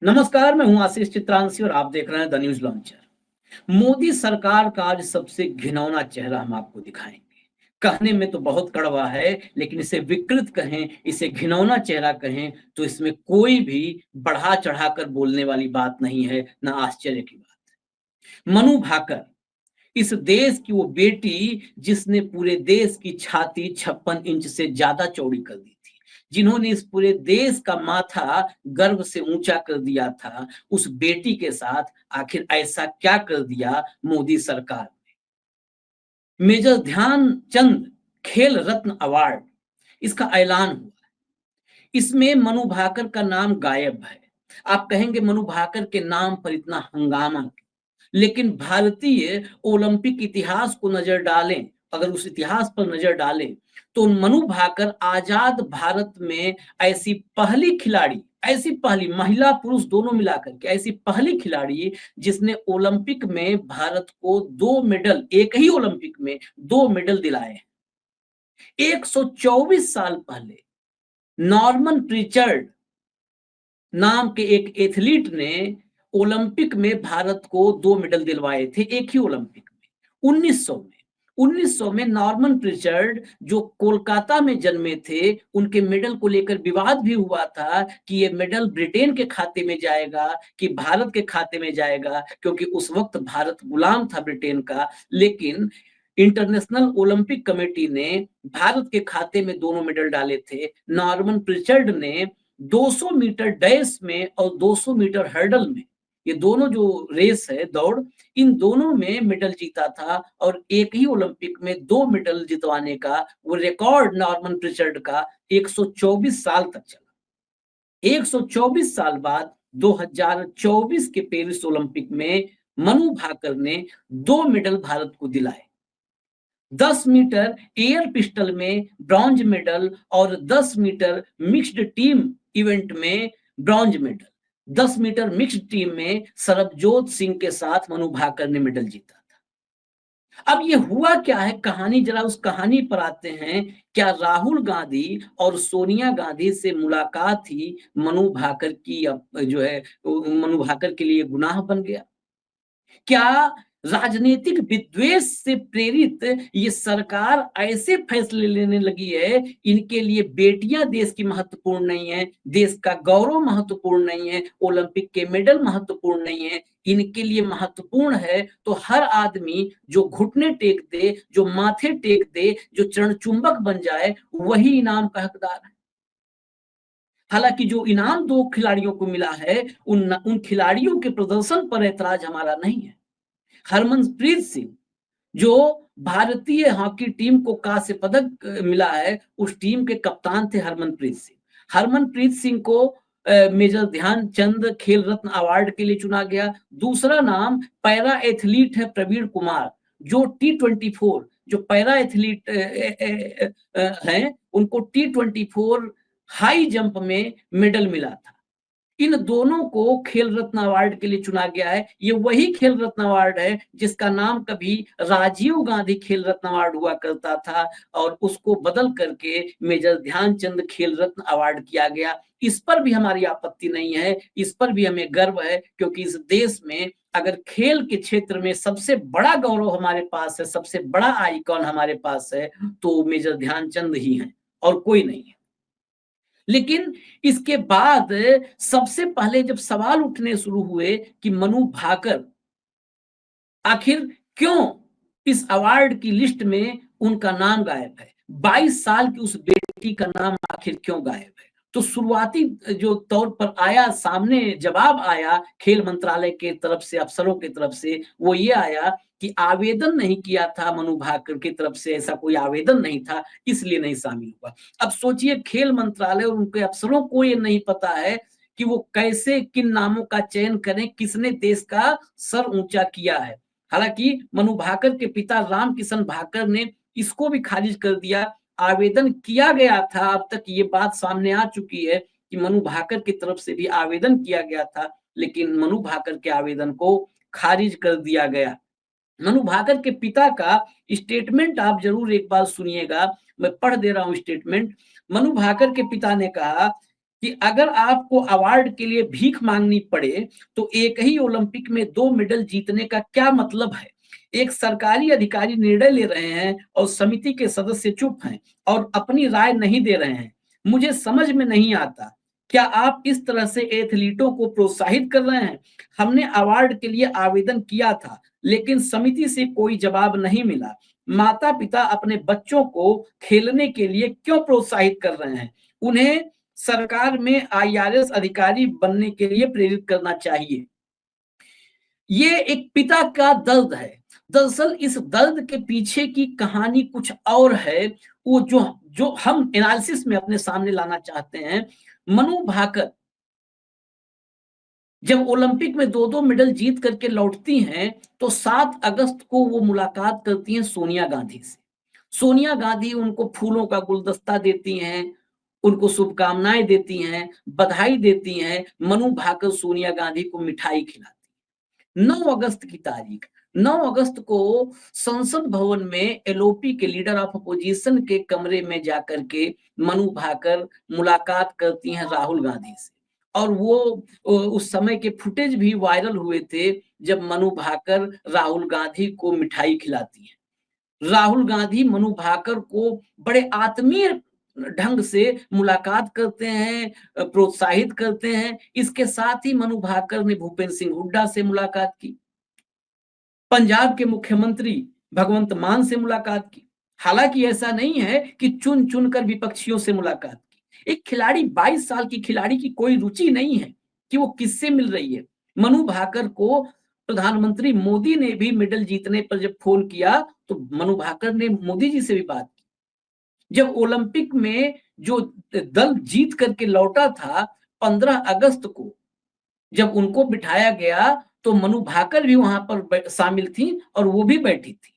नमस्कार, मैं हूं आशीष चित्रांशी और आप देख रहे हैं द न्यूज लॉन्चर। मोदी सरकार का आज सबसे घिनौना चेहरा हम आपको दिखाएंगे। कहने में तो बहुत कड़वा है, लेकिन इसे विकृत कहें, इसे घिनौना चेहरा कहें तो इसमें कोई भी बढ़ा चढ़ाकर बोलने वाली बात नहीं है, ना आश्चर्य की बात है। मनु भाकर, इस देश की वो बेटी जिसने पूरे देश की छाती 56 इंच से ज्यादा चौड़ी कर दी थी, जिन्होंने इस पूरे देश का माथा गर्व से ऊंचा कर दिया था, उस बेटी के साथ आखिर ऐसा क्या कर दिया मोदी सरकार ने। मेजर ध्यानचंद खेल रत्न अवार्ड, इसका ऐलान हुआ। इसमें मनु भाकर का नाम गायब है। आप कहेंगे मनु भाकर के नाम पर इतना हंगामा, लेकिन भारतीय ओलंपिक इतिहास को नजर डालें, अगर उस इतिहास पर नजर डालें तो मनु भाकर आजाद भारत में ऐसी पहली खिलाड़ी, ऐसी पहली महिला पुरुष दोनों मिलाकर के ऐसी पहली खिलाड़ी जिसने ओलंपिक में भारत को 2 मेडल, एक ही ओलंपिक में 2 मेडल दिलाए। 124 साल पहले नॉर्मन प्रिचर्ड नाम के एक एथलीट ने ओलंपिक में भारत को 2 मेडल दिलवाए थे, एक ही ओलंपिक में 1900 में नॉर्मन प्रिचर्ड जो कोलकाता में जन्मे थे, उनके मेडल को लेकर विवाद भी हुआ था कि ये मेडल ब्रिटेन के खाते में जाएगा कि भारत के खाते में जाएगा, क्योंकि उस वक्त भारत गुलाम था ब्रिटेन का। लेकिन इंटरनेशनल ओलंपिक कमेटी ने भारत के खाते में दोनों मेडल डाले थे। नॉर्मन प्रिचर्ड ने 200 मीटर डैश में और 200 मीटर हर्डल में, ये दोनों जो रेस है दौड़, इन दोनों में मेडल जीता था और एक ही ओलंपिक में 2 मेडल जितवाने का वो रिकॉर्ड नॉर्मन प्रिचर्ड का 124 साल तक चला। 124 साल बाद 2024 के पेरिस ओलंपिक में मनु भाकर ने 2 मेडल भारत को दिलाए। 10 मीटर एयर पिस्टल में ब्रॉन्ज मेडल और 10 मीटर मिक्स्ड टीम इवेंट में bronze medal. 10 metre mixed team में सरबजोत सिंह के साथ मनु भाकर ने मेडल जीता था। अब ये हुआ क्या है, कहानी, जरा उस कहानी पर आते हैं। क्या राहुल गांधी और सोनिया गांधी से मुलाकात ही मनु भाकर की जो है मनु भाकर के लिए गुनाह बन गया? क्या राजनीतिक विद्वेष से प्रेरित ये सरकार ऐसे फैसले लेने लगी है, इनके लिए बेटियां देश की महत्वपूर्ण नहीं है, देश का गौरव महत्वपूर्ण नहीं है, ओलंपिक के मेडल महत्वपूर्ण नहीं है, इनके लिए महत्वपूर्ण है तो हर आदमी जो घुटने टेक दे, जो माथे टेक दे, जो चरण चुंबक बन जाए, वही इनाम का हकदार है। हालांकि जो इनाम 2 खिलाड़ियों को मिला है, उन खिलाड़ियों के प्रदर्शन पर ऐतराज हमारा नहीं है। हरमनप्रीत सिंह, जो भारतीय हॉकी टीम को कांस्य पदक मिला है, उस टीम के कप्तान थे हरमनप्रीत सिंह। हरमनप्रीत सिंह को मेजर ध्यानचंद खेल रत्न अवार्ड के लिए चुना गया। दूसरा नाम पैरा एथलीट है प्रवीण कुमार, जो T24, जो पैरा एथलीट हैं, उनको T24 हाई जंप में मेडल मिला था। इन दोनों को खेल रत्न अवार्ड के लिए चुना गया है। ये वही खेल रत्न अवार्ड है जिसका नाम कभी राजीव गांधी खेल रत्न अवार्ड हुआ करता था और उसको बदल करके मेजर ध्यानचंद खेल रत्न अवार्ड किया गया। इस पर भी हमारी आपत्ति नहीं है, इस पर भी हमें गर्व है, क्योंकि इस देश में अगर खेल के क्षेत्र में सबसे बड़ा गौरव हमारे पास है, सबसे बड़ा आइकॉन हमारे पास है, तो मेजर ध्यानचंद ही हैं और कोई नहीं है। लेकिन इसके बाद सबसे पहले जब सवाल उठने शुरू हुए कि मनु भाकर आखिर क्यों इस अवार्ड की लिस्ट में उनका नाम गायब है, 22 साल की उस बेटी का नाम आखिर क्यों गायब है, तो शुरुआती जो तौर पर आया, सामने जवाब आया खेल मंत्रालय के तरफ से, अफसरों की तरफ से, वो ये आया कि आवेदन नहीं किया था मनु भाकर की तरफ से, ऐसा कोई आवेदन नहीं था, इसलिए नहीं शामिल हुआ। अब सोचिए, खेल मंत्रालय और उनके अफसरों को ये नहीं पता है कि वो कैसे किन नामों का चयन करें, किसने देश का सर ऊंचा किया है। हालांकि मनु भाकर के पिता राम किशन भाकर ने इसको भी खारिज कर दिया। आवेदन किया गया था, अब तक ये बात सामने आ चुकी है कि मनु भाकर की तरफ से भी आवेदन किया गया था, लेकिन मनु भाकर के आवेदन को खारिज कर दिया गया। मनु भाकर के पिता का स्टेटमेंट आप जरूर एक बार सुनिएगा, मैं पढ़ दे रहा हूं स्टेटमेंट। मनु भाकर के पिता ने कहा कि अगर आपको अवार्ड के लिए भीख मांगनी पड़े तो एक ही ओलंपिक में 2 मेडल जीतने का क्या मतलब है? एक सरकारी अधिकारी निर्णय ले रहे हैं और समिति के सदस्य चुप हैं और अपनी राय नहीं दे रहे हैं। मुझे समझ में नहीं आता, क्या आप इस तरह से एथलीटों को प्रोत्साहित कर रहे हैं? हमने अवार्ड के लिए आवेदन किया था, लेकिन समिति से कोई जवाब नहीं मिला। माता-पिता अपने बच्चों को खेलने के लिए क्यों प्रोत्साहित कर रहे हैं? उन्हें सरकार में आईआरएस अधिकारी बनने के लिए प्रेरित करना चाहिए। ये एक पिता का दर्द है। दरअसल इस दर्द के पीछे की कहानी कुछ और है, वो जो हम एनालिसिस में अपने सामने लाना चाहते हैं। मनु भाकर जब ओलंपिक में 2-2 मेडल जीत करके लौटती हैं, तो 7 अगस्त को वो मुलाकात करती हैं सोनिया गांधी से। सोनिया गांधी उनको फूलों का गुलदस्ता देती हैं, उनको शुभकामनाएं देती हैं, बधाई देती हैं। मनु भाकर सोनिया गांधी को मिठाई खिलाती। 9 अगस्त की तारीख, 9 अगस्त को संसद भवन में एलओपी के लीडर ऑफ अपोजिशन के कमरे में जाकर के मनु भाकर मुलाकात करती हैं राहुल गांधी से। और वो उस समय के फुटेज भी वायरल हुए थे जब मनु भाकर राहुल गांधी को मिठाई खिलाती हैं। राहुल गांधी मनु भाकर को बड़े आत्मीय ढंग से मुलाकात करते हैं, प्रोत्साहित करते हैं। इसके साथ ही मनु भाकर ने भूपेंद्र सिंह हुड्डा से मुलाकात की, पंजाब के मुख्यमंत्री भगवंत मान से मुलाकात की। हालांकि ऐसा नहीं है कि चुन चुनकर विपक्षियों से मुलाकात की। एक खिलाड़ी, 22 साल की खिलाड़ी की कोई रुचि नहीं है कि वो किससे मिल रही है। मनु भाकर को प्रधानमंत्री मोदी ने भी मेडल जीतने पर जब फोन किया तो मनु भाकर ने मोदी जी से भी बात की। जब ओलंपिक में जो दल जीत करके लौटा था 15 अगस्त को, जब उनको बिठाया गया तो मनु भाकर भी वहां पर शामिल थी और वो भी बैठी थी।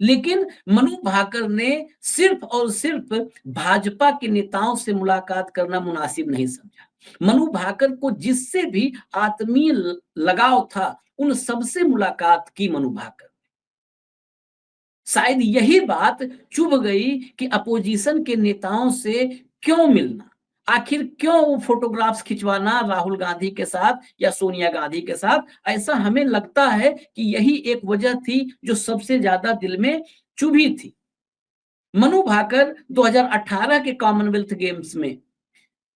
लेकिन मनु भाकर ने सिर्फ और सिर्फ भाजपा के नेताओं से मुलाकात करना मुनासिब नहीं समझा। मनु भाकर को जिससे भी आत्मीय लगाव था उन सबसे मुलाकात की मनु भाकर। शायद यही बात चुभ गई कि अपोजिशन के नेताओं से क्यों मिलना, आखिर क्यों वो फोटोग्राफ्स खिंचवाना राहुल गांधी के साथ या सोनिया गांधी के साथ। ऐसा हमें लगता है कि यही एक वजह थी जो सबसे ज्यादा दिल में चुभी थी। मनु भाकर 2018 के कॉमनवेल्थ गेम्स में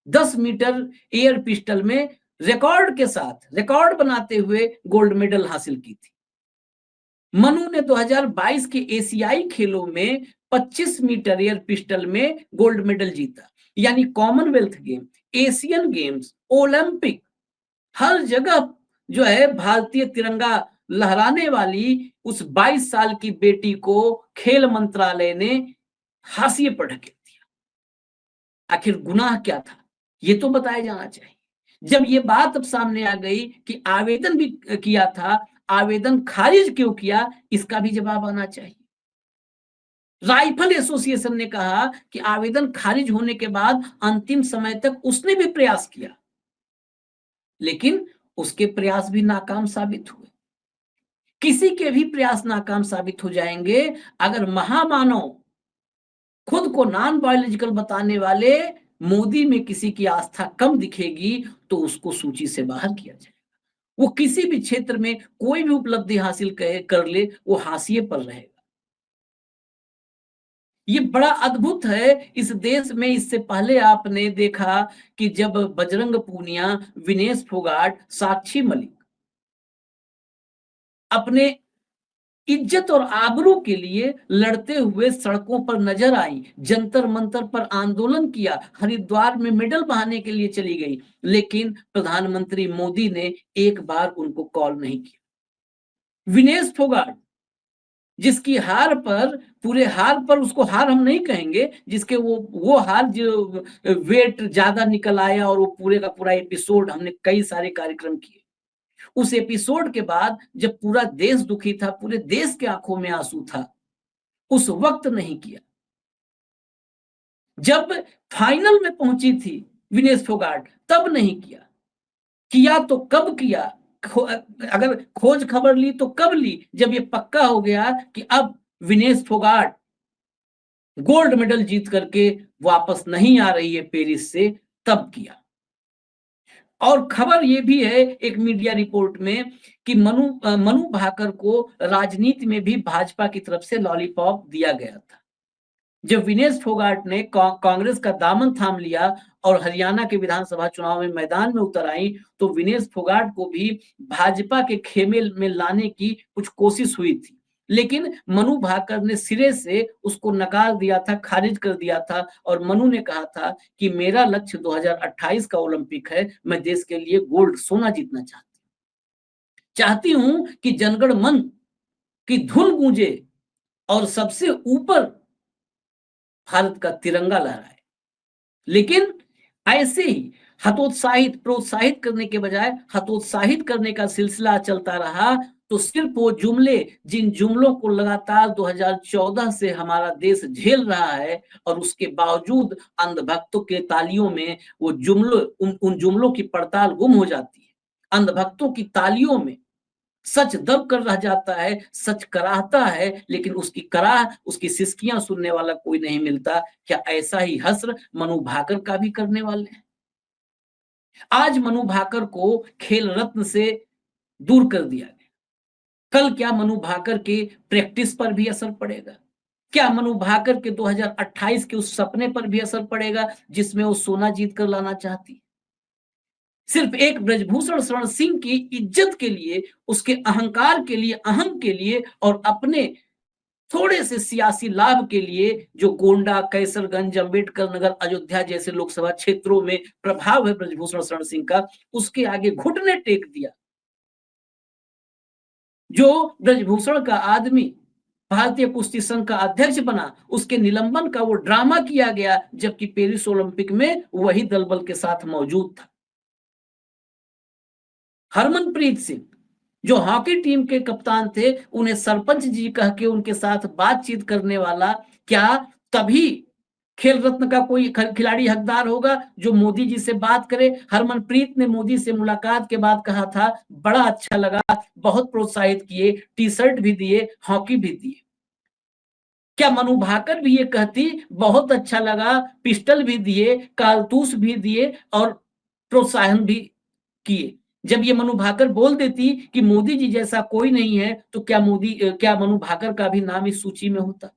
10 मीटर एयर पिस्टल में रिकॉर्ड के साथ, रिकॉर्ड बनाते हुए गोल्ड मेडल हासिल की थी। मनु ने 2022 के एशियाई खेलों में 25 मीटर एयर पिस्टल में गोल्ड मेडल जीता। यानी Commonwealth game, Asian games, Olympic, हर जगह जो है भारतीय तिरंगा लहराने वाली उस 22 साल की बेटी को खेल मंत्रालय ने हाशिए पर ढकेल दिया। आखिर गुनाह क्या था, ये तो बताया जाना चाहिए। जब ये बात अब सामने आ गई कि आवेदन भी किया था, आवेदन खारिज क्यों किया, इसका भी जवाब आना चाहिए। राइफल एसोसिएशन ने कहा कि आवेदन खारिज होने के बाद अंतिम समय तक उसने भी प्रयास किया, लेकिन उसके प्रयास भी नाकाम साबित हुए। किसी के भी प्रयास नाकाम साबित हो जाएंगे अगर महामानव, खुद को नॉन बायोलॉजिकल बताने वाले मोदी में किसी की आस्था कम दिखेगी तो उसको सूची से बाहर किया जाएगा। वो किसी भी क्षेत्र में कोई भी उपलब्धि हासिल कर ले, वो हाशिए पर रहेगा। ये बड़ा अद्भुत है इस देश में। इससे पहले आपने देखा कि जब बजरंग पूनिया, विनेश फोगाट, साक्षी मलिक अपने इज्जत और आबरू के लिए लड़ते हुए सड़कों पर नजर आई, जंतर मंतर पर आंदोलन किया, हरिद्वार में मेडल बहाने के लिए चली गई, लेकिन प्रधानमंत्री मोदी ने एक बार उनको कॉल नहीं किया। विनेश फोगाट जिसकी हार पर, पूरे हार पर, उसको हार हम नहीं कहेंगे, जिसके वो हार जो वेट ज्यादा निकल आया और वो पूरे का पूरा एपिसोड, हमने कई सारे कार्यक्रम किए। उस एपिसोड के बाद जब पूरा देश दुखी था, पूरे देश के आंखों में आंसू था, उस वक्त नहीं किया। जब फाइनल में पहुंची थी विनेश फोगाट तब नहीं किया। किया तो कब किया, अगर खोज खबर ली तो कब ली, जब ये पक्का हो गया कि अब विनेश फोगाट गोल्ड मेडल जीत करके वापस नहीं आ रही है पेरिस से, तब किया। और खबर ये भी है एक मीडिया रिपोर्ट में कि मनु भाकर को राजनीति में भी भाजपा की तरफ से लॉलीपॉप दिया गया था। जब विनेश फोगाट ने कांग्रेस का दामन थाम लिया और हरियाणा के विधानसभा चुनाव में मैदान में उतर आई, तो विनेश फोगाट को भी भाजपा के खेमे में लाने की कुछ कोशिश हुई थी, लेकिन मनु भाकर ने सिरे से उसको नकार दिया था, खारिज कर दिया था। और मनु ने कहा था कि मेरा लक्ष्य 2028 का ओलंपिक है, मैं देश के लिए गोल्ड सोना जीतना चाहती हूं कि जनगण मन की धुन गूंजे और सबसे ऊपर भारत का तिरंगा लहराए। लेकिन ऐसे ही प्रोत्साहित करने के बजाय हतोत्साहित करने का सिलसिला चलता रहा, तो सिर्फ वो जुमले, जिन जुमलों को लगातार 2014 से हमारा देश झेल रहा है, और उसके बावजूद अंधभक्तों के तालियों में वो उन जुमलों की पड़ताल गुम हो जाती है। अंधभक्तों की तालियों में सच दब कर रह जाता है, सच कराहता है, लेकिन उसकी कराह, उसकी सिसकियां सुनने वाला कोई नहीं मिलता। क्या ऐसा ही हश्र मनु भाकर का भी करने वाले हैं? आज मनु भाकर को खेल रत्न से दूर कर दिया गया। कल क्या मनु भाकर के प्रैक्टिस पर भी असर पड़ेगा? क्या मनु भाकर के 2028 के उस सपने पर भी असर पड़ेगा जिसमें वो सोना जीत कर लाना चाहती? सिर्फ एक ब्रजभूषण शरण सिंह की इज्जत के लिए, उसके अहंकार के लिए, अहम के लिए, और अपने थोड़े से सियासी लाभ के लिए, जो गोंडा, कैसरगंज, अम्बेडकर नगर, अयोध्या जैसे लोकसभा क्षेत्रों में प्रभाव है ब्रजभूषण शरण सिंह का, उसके आगे घुटने टेक दिया। जो ब्रजभूषण का आदमी भारतीय कुश्ती संघ का अध्यक्ष बना, उसके निलंबन का वो ड्रामा किया गया, जबकि पेरिस ओलंपिक में वही दलबल के साथ मौजूद था। हरमनप्रीत सिंह जो हॉकी टीम के कप्तान थे, उन्हें सरपंच जी कह के उनके साथ बातचीत करने वाला क्या तभी खेल रत्न का कोई खिलाड़ी हकदार होगा जो मोदी जी से बात करे? हरमनप्रीत ने मोदी से मुलाकात के बाद कहा था, बड़ा अच्छा लगा, बहुत प्रोत्साहित किए, टी शर्ट भी दिए, हॉकी भी दिए। क्या मनु भाकर भी ये कहती, बहुत अच्छा लगा, पिस्टल भी दिए, कारतूस भी दिए और प्रोत्साहन भी किए? जब ये मनु भाकर बोल देती कि मोदी जी जैसा कोई नहीं है, तो क्या मनु भाकर का भी नाम इस सूची में होता?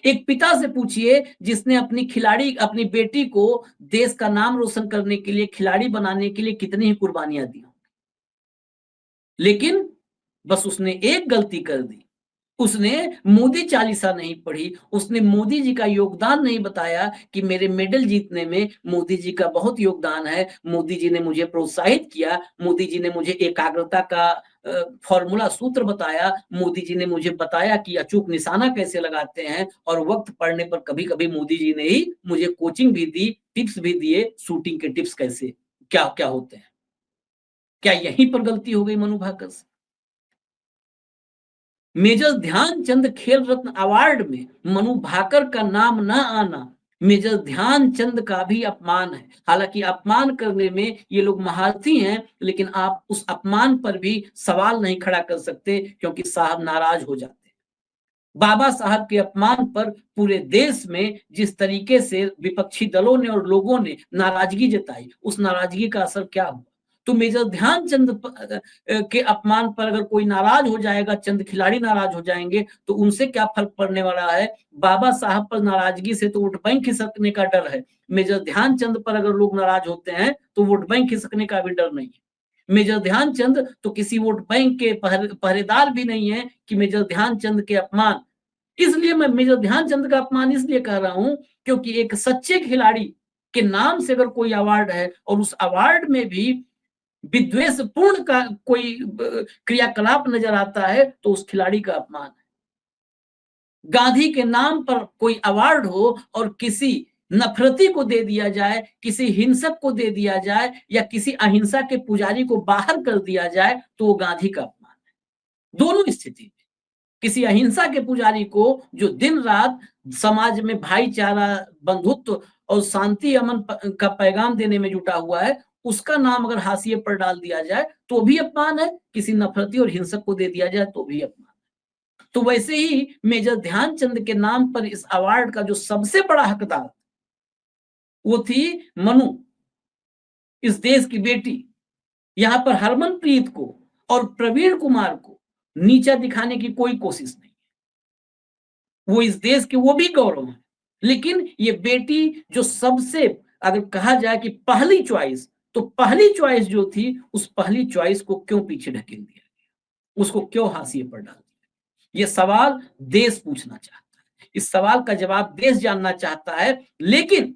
एक पिता से पूछिए जिसने अपनी बेटी को देश का नाम रोशन करने के लिए, खिलाड़ी बनाने के लिए कितनी ही कुर्बानियां दी, लेकिन बस उसने एक गलती कर दी, उसने मोदी चालीसा नहीं पढ़ी, उसने मोदी जी का योगदान नहीं बताया कि मेरे मेडल जीतने में मोदी जी का बहुत योगदान है, मोदी जी ने मुझे प्रोत्साहित किया, मोदी जी ने मुझे एकाग्रता का फॉर्मूला सूत्र बताया, मोदी जी ने मुझे बताया कि अचूक निशाना कैसे लगाते हैं, और वक्त पड़ने पर कभी-कभी मोदी जी ने ही मुझे कोचिंग भी दी, टिप्स भी दिए, शूटिंग के टिप्स कैसे क्या होते हैं। क्या यहीं पर गलती हो गई मनु भाकर से? मेजर ध्यानचंद खेल रत्न अवार्ड में मनु भाकर का नाम न आना मेजर ध्यानचंद का भी अपमान है। हालांकि अपमान करने में ये लोग महारथी हैं, लेकिन आप उस अपमान पर भी सवाल नहीं खड़ा कर सकते, क्योंकि साहब नाराज हो जाते। बाबा साहब के अपमान पर पूरे देश में जिस तरीके से विपक्षी दलों ने और लोगों ने नाराजगी जताई, उस नाराजगी का असर क्या हुआ? तो मेजर ध्यानचंद के अपमान पर अगर कोई नाराज हो जाएगा, चंद खिलाड़ी नाराज हो जाएंगे, तो उनसे क्या फर्क पड़ने वाला है? बाबा साहब पर नाराजगी से तो वोट बैंक खिसकने का डर है। मेजर ध्यानचंद पर अगर लोग नाराज होते हैं तो वोट बैंक खिसकने का भी डर नहीं है। मेजर ध्यानचंद तो किसी वोट बैंक के पहरेदार भी नहीं है कि मेजर ध्यानचंद के अपमान। इसलिए मैं मेजर ध्यानचंद का अपमान इसलिए कह रहा हूं क्योंकि एक सच्चे खिलाड़ी के नाम से अगर कोई अवार्ड है और उस अवार्ड में भी विद्वेषपूर्ण का कोई क्रियाकलाप नजर आता है, तो उस खिलाड़ी का अपमान है। गांधी के नाम पर कोई अवार्ड हो और किसी नफरती को दे दिया जाए, किसी हिंसक को दे दिया जाए, या किसी अहिंसा के पुजारी को बाहर कर दिया जाए, तो वो गांधी का अपमान है। दोनों स्थिति में किसी अहिंसा के पुजारी को, जो दिन रात समाज में भाईचारा, बंधुत्व और शांति अमन का पैगाम देने में जुटा हुआ है, उसका नाम अगर हाशिए पर डाल दिया जाए तो भी अपमान है, किसी नफरती और हिंसक को दे दिया जाए तो भी अपमान। तो वैसे ही मेजर ध्यानचंद के नाम पर इस अवार्ड का जो सबसे बड़ा हकदार, वो थी मनु, इस देश की बेटी। यहां पर हरमनप्रीत को और प्रवीण कुमार को नीचा दिखाने की कोई कोशिश नहीं है। वो इस देश के वो भी गौरव है, लेकिन ये बेटी जो सबसे, अगर कहा जाए कि पहली चॉइस, तो पहली चॉइस जो थी, उस पहली चॉइस को क्यों पीछे ढकेल दिया गया, उसको क्यों हाशिए पर डाल दिया? ये सवाल देश पूछना चाहता है, इस सवाल का जवाब देश जानना चाहता है, लेकिन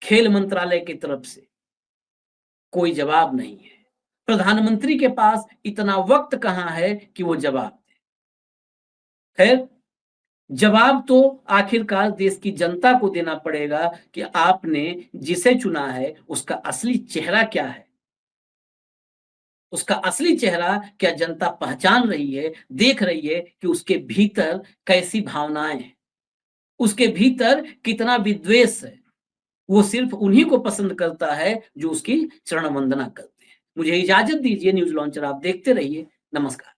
खेल मंत्रालय की तरफ से कोई जवाब नहीं है। प्रधानमंत्री के पास इतना वक्त कहां है कि वो जवाब दे। खैर, जवाब तो आखिरकार देश की जनता को देना पड़ेगा कि आपने जिसे चुना है उसका असली चेहरा क्या है। उसका असली चेहरा क्या जनता पहचान रही है, देख रही है कि उसके भीतर कैसी भावनाएं हैं, उसके भीतर कितना विद्वेष है। वो सिर्फ उन्हीं को पसंद करता है जो उसकी चरण वंदना करते हैं। मुझे इजाजत दीजिए, न्यूज लॉन्चर आप देखते रहिए। नमस्कार।